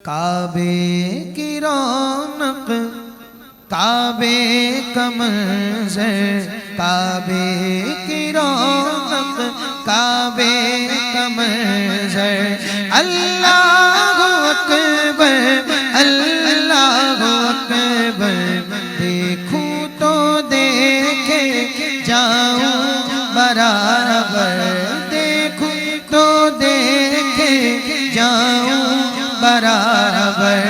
काबे की रौनक, काबे का मंज़र, काबे की रौनक, काबे का मंज़र। अल्लाहु अकबर, अल्लाहु अकबर। देखूं तो देखे जाऊं बराबर, देखूं तो देखे जाऊं बराबर।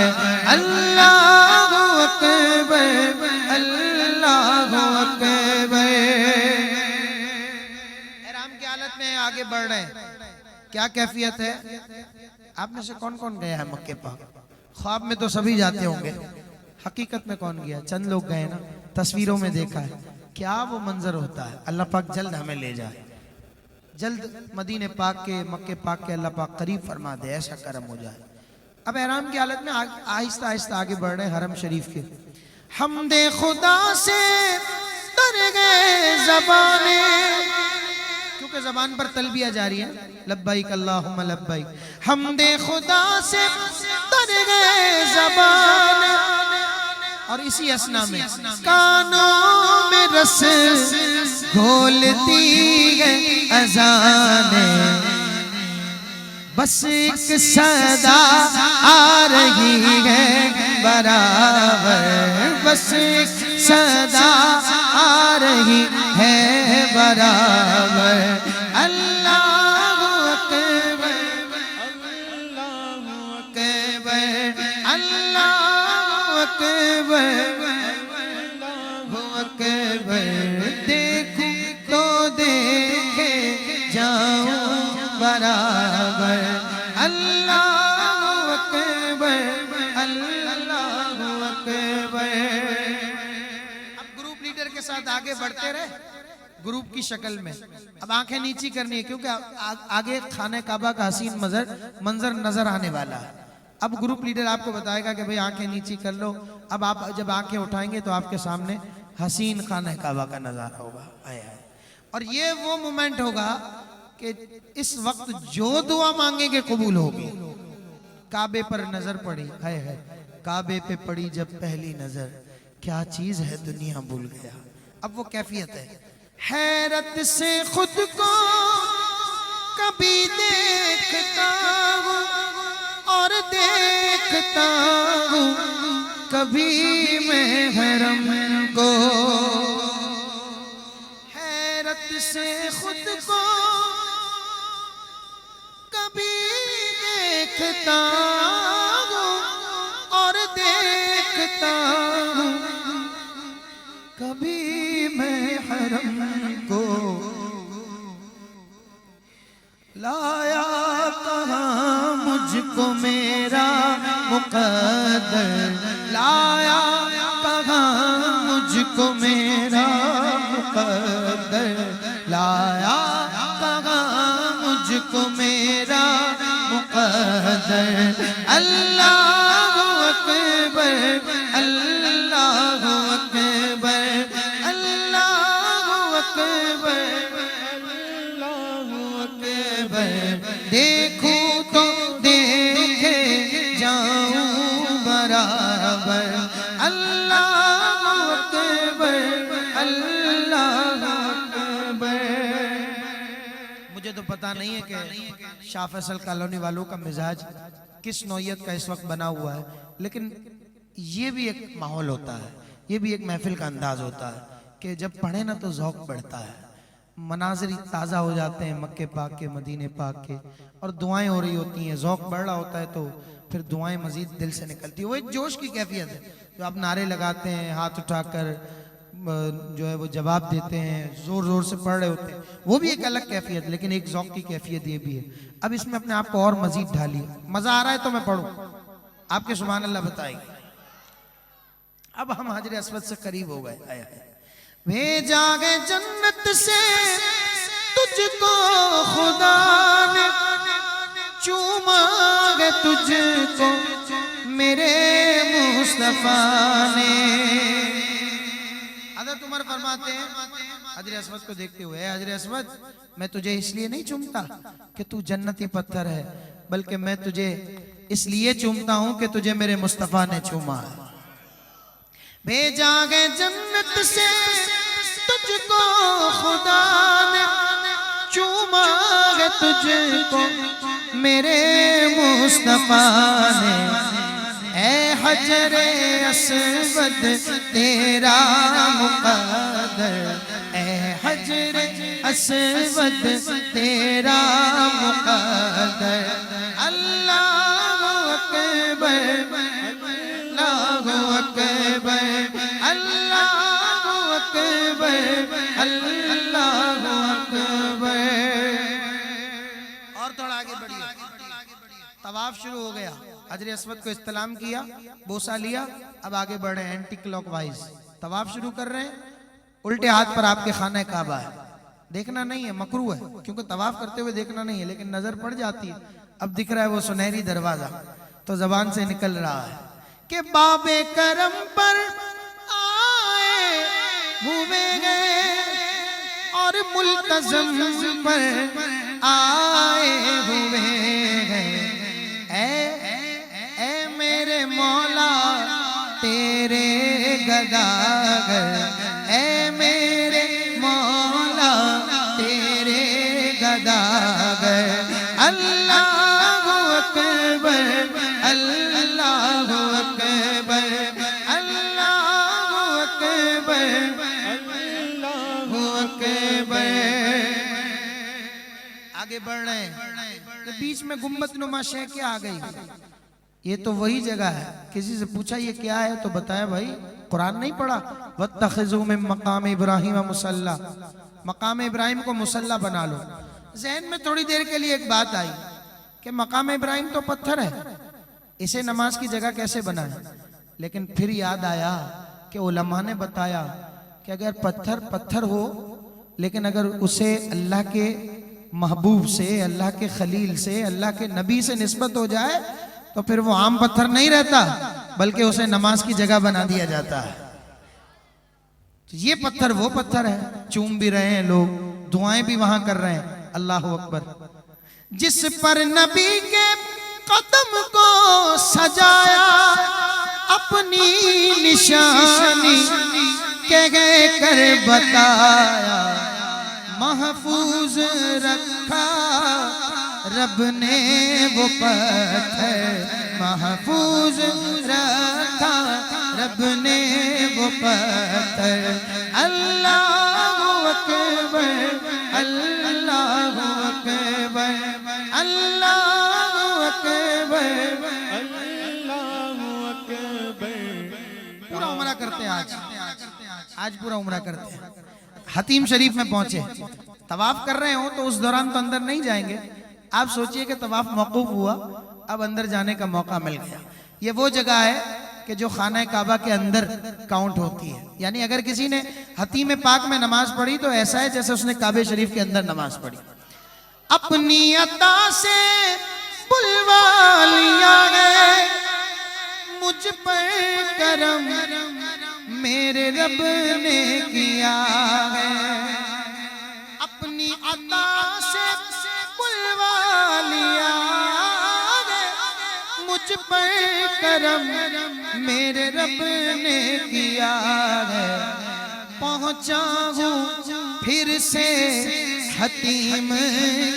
अल्लाहु अकबर, अल्लाहु अकबर। एहराम की हालत में आगे बढ़ रहे हैं, क्या कैफियत है? आप में से कौन कौन गया है मक्के पाक? ख्वाब में तो सभी जाते होंगे, हकीकत में कौन गया? चंद लोग गए ना, तस्वीरों में देखा है। क्या वो मंजर होता है। अल्लाह पाक जल्द हमें ले जाए, जल्द मदीने पाक के, मक्के पाक के अल्लाह पाक करीब फरमा दे, ऐसा करम हो जाए। अब एहराम की हालत में आहिस्ता आहिस्ता आगे बढ़ रहे हैं हरम शरीफ के। हमदे खुदा से तर गए ज़बाने, क्योंकि जबान पर तलबिया जारी है, लब्बैक अल्लाहुम्मा लब्बैक। हमदे खुदा से तर गए ज़बाने, और इसी असना में कानों में रस घोलती है अज़ाने। बस एक सदा आ रही है बराबर, बस एक सदा आ रही है बराबर। अल्लाहु अकबर, अल्लाहु अकबर, अल्लाहु अकबर, अल्लाहु अकबर। देखूं तो देखे जाऊं बराबर। अल्लाहु अकबर, अल्लाहु अकबर। अब ग्रुप लीडर के साथ आगे बढ़ते रहे ग्रुप की शक्ल में। अब आंखें नीची करनी है, क्योंकि आगे खाने काबा का हसीन मंजर नजर आने वाला है। अब ग्रुप लीडर आपको बताएगा कि भाई आंखें नीची कर लो। अब आप जब आंखें उठाएंगे तो आपके सामने हसीन खाने काबा का नजारा होगा। आए आए। और ये वो मोमेंट होगा कि इस वक्त जो दुआ मांगेंगे कबूल होगी। काबे पर नजर पड़ी, है काबे पे पड़ी जब पहली नजर, क्या चीज है दुनिया भूल गया। अब वो कैफियत है, हैरत से खुद को कभी देखता हूँ और देखता हूँ कभी मैं हरम को। हैरत से खुद को कभी देखता हूँ और देखता हूँ कभी मैं हरम को। लाया कहाँ मुझको मेरा मुक़द्दर, लाया कहाँ मुझको मेरा मुक़द्दर, लाया कहाँ मुझको मेरा मुक़द्दर। अल्लाहु अकबर, अल्लाहु अकबर, अल्लाहु अकबर, अल्लाहु अकबर। देखूं तो देखे जाऊं बराबर। अल्लाहु अकबर, अल्लाहु अकबर। मुझे तो पता नहीं है कि शाह फैसल कॉलोनी वालों का मिजाज किस नौयत का इस वक्त बना हुआ है, लेकिन ये भी एक माहौल होता है, ये भी एक महफिल का अंदाज होता है कि जब पढ़े ना तो ज़ौक़ बढ़ता है, मनाज़िर ताज़ा हो जाते हैं मक्के पाक के, मदीने पाक के, और दुआएं हो रही होती हैं, ज़ौक़ बढ़ रहा होता है, तो फिर दुआएं मज़ीद दिल से निकलती है। वो एक जोश की कैफियत है, जो आप नारे लगाते हैं, हाथ उठाकर जो है वो जवाब देते हैं, ज़ोर ज़ोर से पढ़ रहे होते हैं, वो भी एक अलग कैफियत, लेकिन एक ज़ौक़ की कैफियत ये भी है। अब इसमें अपने आप को और मज़ीद ढालिए। मज़ा आ रहा है तो मैं पढ़ूँ, आपके सुभान अल्लाह बताएंगे। अब हम हाजरे अस्वद से करीब हो गए। आया है, भेजा है जन्नत से तुझको खुदा ने, चूमा है तुझको मेरे मुस्तफा ने। हज़रत उमर फरमाते हैं हजरे अस्वद को देखते हुए, हजरे अस्वद मैं तुझे इसलिए नहीं चूमता कि तू जन्नती पत्थर है, बल्कि मैं तुझे इसलिए चूमता हूं कि तुझे मेरे मुस्तफा ने चूमा है। भेजा है जन्नत से तुझको खुदा ने, चूमा है तुझको मेरे मुस्तफा ने। ऐ हजरे अस्वद तेरा मुक़द्दर, ऐ हजरे अस्वद तेरा मुक़द्दर। अल्लाहु अकबर, अल्लाहु अकबर, अल्लाहु अकबर, अल्लाहु अकबर। और थोड़ा आगे बढ़िए। तवाफ शुरू हो गया, हजरे अस्वद को इस्तेलाम किया, बोसा लिया, अब आगे बढ़ रहे हैं एंटी क्लॉकवाइज। तवाफ शुरू कर रहे हैं, उल्टे हाथ पर आपके खाना काबा है। देखना नहीं है, मकरू है, क्योंकि तवाफ करते हुए देखना नहीं है, लेकिन नजर पड़ जाती है। अब दिख रहा है वो सुनहरी दरवाजा, तो जबान से निकल रहा है कि बाबे करम पर आए हुए गए और मुल्तज़म पर आए हुए हैं। ऐ मेरे मौला तेरे गदागर, ऐ मेरे मौला तेरे गदागर। अल्लाहु अकबर, अल्लाहु अकबर, अल्लाहु अकबर, अल्लाहु अकबर। आगे बढ़ रहे हैं, तो बीच में गुम्बद नुमा शे क्या आ गई? ये तो वही जगह है। किसी से पूछा ये क्या है, तो बताया भाई कुरान नहीं पढ़ा, वत्तखिज़ू मिन मकाम इब्राहिम मुसल्ला, मकाम इब्राहिम को मुसल्ला बना लो। ज़हन में थोड़ी देर के लिए एक बात आई कि मकाम इब्राहिम तो पत्थर है, इसे नमाज की जगह कैसे बनाए? लेकिन फिर याद आया कि उलमा ने बताया कि अगर पत्थर पत्थर हो, लेकिन अगर उसे अल्लाह के महबूब से, अल्लाह के खलील से, अल्लाह के नबी से निस्बत हो जाए तो फिर वो आम पत्थर नहीं रहता, बल्कि उसे नमाज की जगह बना दिया जाता है। ये पत्थर वो पत्थर है, चूम भी रहे हैं लोग, दुआएं भी वहां कर रहे हैं। अल्लाह अकबर। जिस पर नबी के कदम को सजाया, अपनी निशानी कह कर बताया, महफूज रखा रब ने वो पत्थर, महफूज रखा रब ने वो पत्थर। अल्लाहु अकबर, अल्लाहु अकबर, अल्लाहु अकबर, अल्लाहु अकबर। पूरा उम्रा करते हैं आज पूरा उम्रा करते हैं। हतीम शरीफ में पहुंचे, तवाफ कर रहे हो तो उस दौरान तो अंदर नहीं जाएंगे। आप सोचिए कि तवाफ मौकूफ हुआ, अब अंदर जाने का मौका मिल गया। ये वो जगह है कि जो खाना काबा के अंदर काउंट होती है। यानी अगर किसी ने हतीम पाक में नमाज पढ़ी तो ऐसा है जैसे उसने काबे शरीफ के अंदर नमाज पढ़ी। अपनी अता से बुलवा लिया है मुझ पर करम, मेरे रब ने किया है। अपनी अता से बुलवा लिया है मुझ पर करम, मेरे रब ने किया है। पहुंचा हूँ फिर से हतीम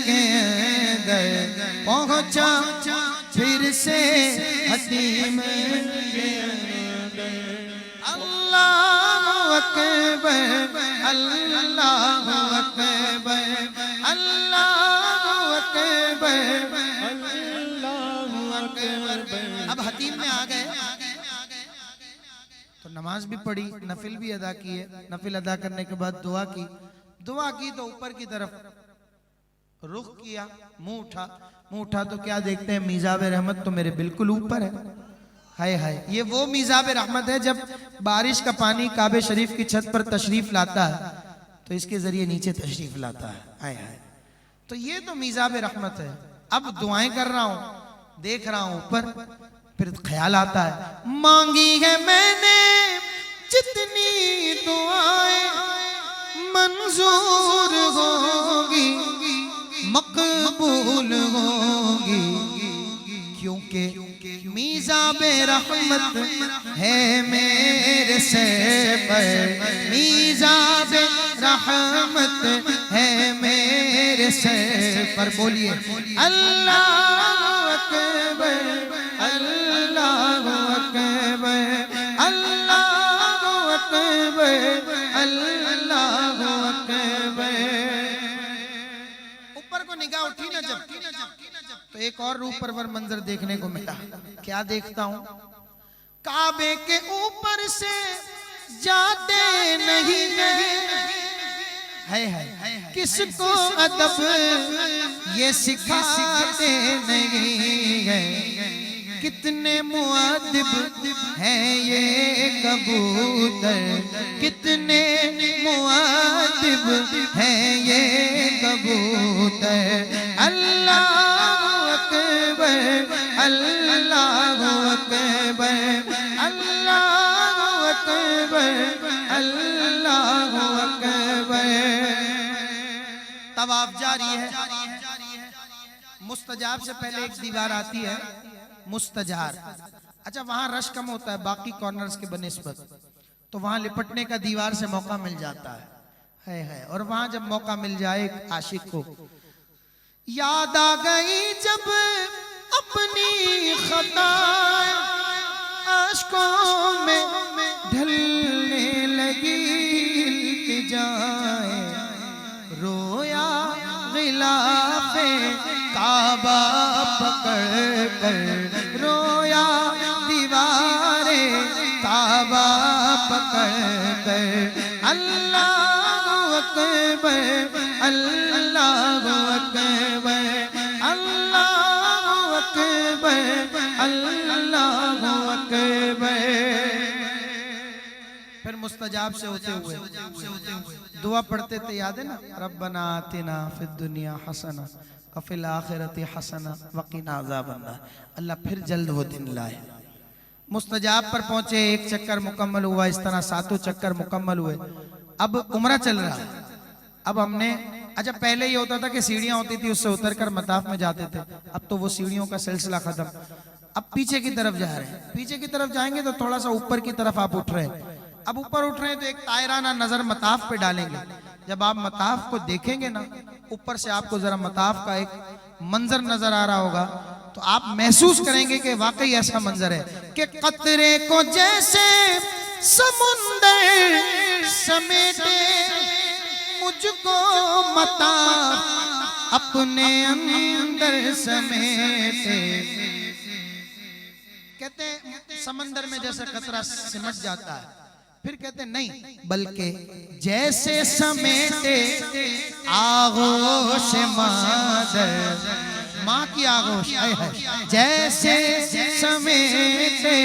के अंदर, पहुंचा फिर से हतीम के अंदर। अल्लाहु अकबर, अल्लाहु अकबर, अल्लाहु अकबर, अल्लाहु अकबर। अब हतीम में आ गए तो नमाज भी पढ़ी, नफिल भी अदा किए। नफिल अदा करने के बाद दुआ की तो ऊपर की तरफ रुख किया, मुंह उठा तो क्या देखते हैं, मीज़ाब रहमत तो मेरे बिल्कुल ऊपर है। हाय हाय, ये वो मीज़ाब रहमत है जब बारिश का पानी काबे शरीफ की छत पर तशरीफ लाता है तो इसके जरिए नीचे तशरीफ लाता है। हाय हाय, तो ये तो मीज़ाब रहमत है। अब दुआएं कर रहा हूं, देख रहा हूं ऊपर, फिर ख्याल आता है मांगी है मैंने जितनी दुआएं मंजूर होगी, मकबूल होगी, क्योंकि मीज़ाबे रहमत है मेरे सर पर, मीज़ाबे रहमत है मेरे सर पर। बोलिए अल्लाहु अकबर, अल्लाहु अकबर, अल्लाहु अकबर, अल्लाहु अकबर। ऊपर को निगाह उठी ना जब, तो एक और रूप परवर मंजर देखने को मिला। क्या देखता हूं? काबे के ऊपर से जाते नहीं है किसको अदब ये सिखाते नहीं है। कितने मुअद्दिब हैं ये कबूतर, कितने मुअद्दिब हैं ये कबूतर। अल्लाहु अकबर, अल्लाहु अकबर, अल्लाहु अकबर, अल्लाहु अकबर। तवाफ जारी है। मुस्तजाब से पहले एक दीवार आती है मुस्तजार। अच्छा, वहां रश कम होता है बाकी कॉर्नर्स के बनिस्बत, तो वहां लिपटने का दीवार से मौका मिल जाता है। और वहां जब मौका मिल जाए एक आशिक को, याद आ गई जब अपनी खता, आशिकों में ढलने लगी इल्तिजाए, रोया गिलाफे काबा पकड़ कर, रोया दीवारे काबा पकड़ कर। अल्लाहु अकबर, अल्लाहु अकबर, अल्लाहु अकबर, अल्लाहु अकबर। फिर मुस्तजाब से होते हुए दुआ पढ़ते थे, याद है ना? रब्बना आतिना फिद दुनिया हसना वफिल आखिरति हसना वकीना अज़ाबन्नार। अल्लाह फिर जल्द वो दिन लाए। मुस्तजाब पर पहुंचे, एक चक्कर मुकम्मल हुआ, इस तरह 7 चक्कर मुकम्मल हुए। अब उम्रा चल रहा है। अब हमने, अच्छा पहले ये होता था कि सीढ़ियां होती थी, उससे उतरकर मताफ में जाते थे। अब तो वो सीढ़ियों का सिलसिला खत्म। अब पीछे की तरफ जा रहे हैं। पीछे की तरफ जाएंगे तो थोड़ा सा ऊपर की तरफ आप उठ रहे हैं। अब ऊपर उठ रहे हैं तो एक तायराना नजर मताफ पे डालेंगे। जब आप मताफ को देखेंगे ना, ऊपर से आपको जरा मताफ का एक मंजर नजर आ रहा होगा, तो आप महसूस करेंगे कि वाकई ऐसा मंजर है कि कतरे को जैसे समुंदर समेटे मुझको मताफ अपने अंदर समेटे। कहते समंदर में जैसे कतरा सिमट जाता है, फिर कहते नहीं, बल्कि जैसे समेटे आगोश मादर, माँ की आगोश है, जैसे समेटे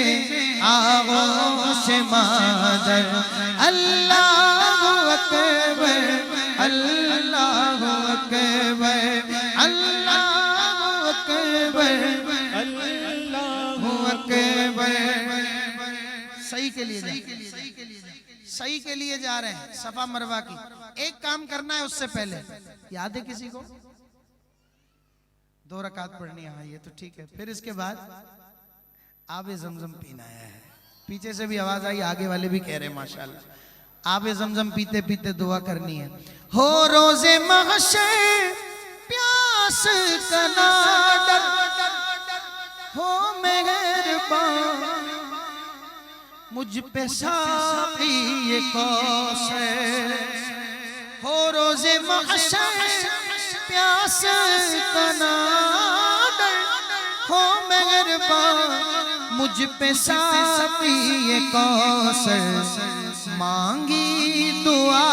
आगोश मादर। अल्लाहु अकबर, अल्लाहु अकबर, अल्लाहु अकबर, अल्लाहु अकबर। सही के लिए सही के लिए जा रहे हैं, सफा मरवा की। एक काम करना है उससे पहले, याद है किसी को? 2 रकात पढ़नी है। हाँ, ये तो ठीक है। फिर इसके बाद आबे ज़मज़म पीना है। पीछे से भी आवाज आई, आगे वाले भी कह रहे हैं माशाल्लाह। आबे ज़मज़म पीते पीते दुआ करनी है। हो रोज़े महशर प्यास का ना डर, हो मेहरबान मुझ पे साक़ी ये कौसर। हो रोज़े महशर प्यास का ना डर, हो मेहरबान मुझ पे साक़ी ये कौसर। मांगी दुआ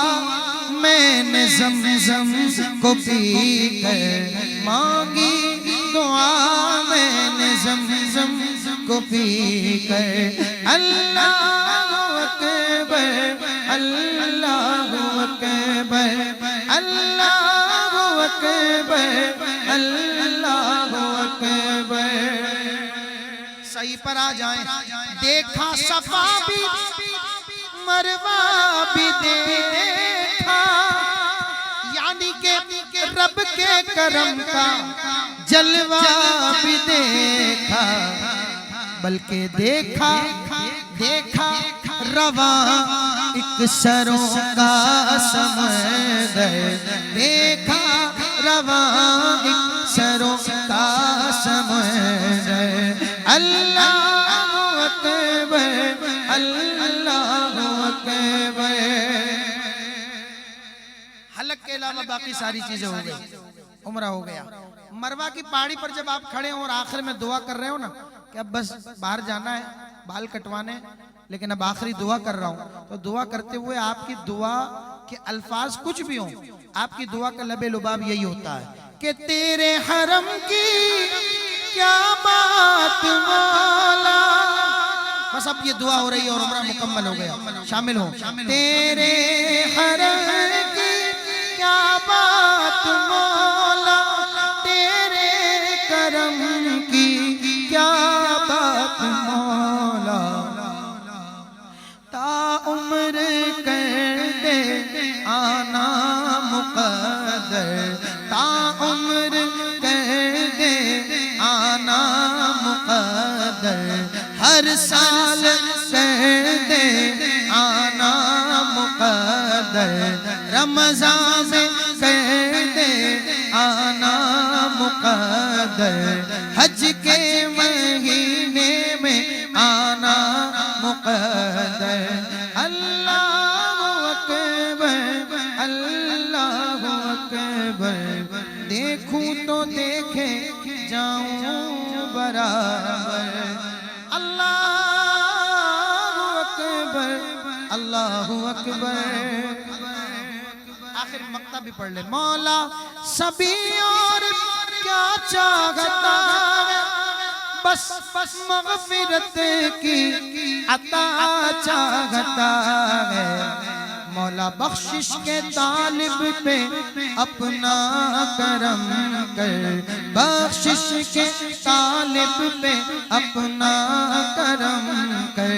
मैंने ज़मज़म को पी कर, मांगी दुआ मैंने ज़मज़म को पी कर। अल्लाहु अकबर, अल्लाहु अकबर, अल्लाहु अकबर, अल्लाहु अकबर। सही पर आ जाएं। देखा सफा भी मरवा भी देखा, यानी के रब के करम का जलवा भी देखा। बल्कि देखा देखा रवा एक सरों का समंदर, देखा रवा एक सरों का समंदर। अल्लाहु अकबर अल्लाहु अकबर। हलक के अलावा बाकी सारी चीजें हो गई, उम्रा हो गया। मरवा की पहाड़ी पर जब आप खड़े हो और आखिर में दुआ कर रहे हो ना कि अब बस बाहर जाना है, बाल कटवाने, लेकिन अब आखिरी दुआ कर रहा हूं, तो दुआ करते हुए आपकी दुआ के अल्फाज कुछ भी हो, आपकी दुआ का लबे लुबाब यही होता है कि तेरे हरम की क्या बात मौला। बस अब ये दुआ हो रही है और उम्रा मुकम्मल हो गया। शामिल हो। तेरे हरम की क्या बात मौला, तेरे करम की क्या बात मौला। ता उम्र कर दे आना मुक़द्दर, ता उम्र कर दे आना मुक़द्दर। हर साल कर दे आना मुक़द्दर, रमज़ान में कर दे आना मुक़द्दर, हज के महीने में आना मुक़द्दर। अल्लाहु अकबर अल्लाहु अकबर। देखूं तो देखे जाऊं बराबर। अल्लाहु अकबर अल्लाहु अकबर। आखिर मक्ता भी पढ़ ले। मौला सभी और क्या चाहता है, बस बस मग़फ़िरत की अता चाहता है। मौला बख्शिश के तालिब पे अपना करम कर, बख्शिश के तालिब पे अपना करम कर।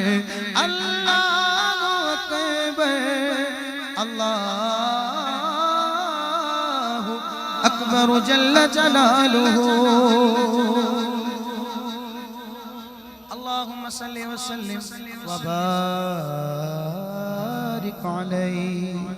अल्लाहु अकबर अल्लाहु अकबर जल्ल जलालुहु। अल्लाहुम्मा सल्लि व सल्लिम व बारिक अलैहि।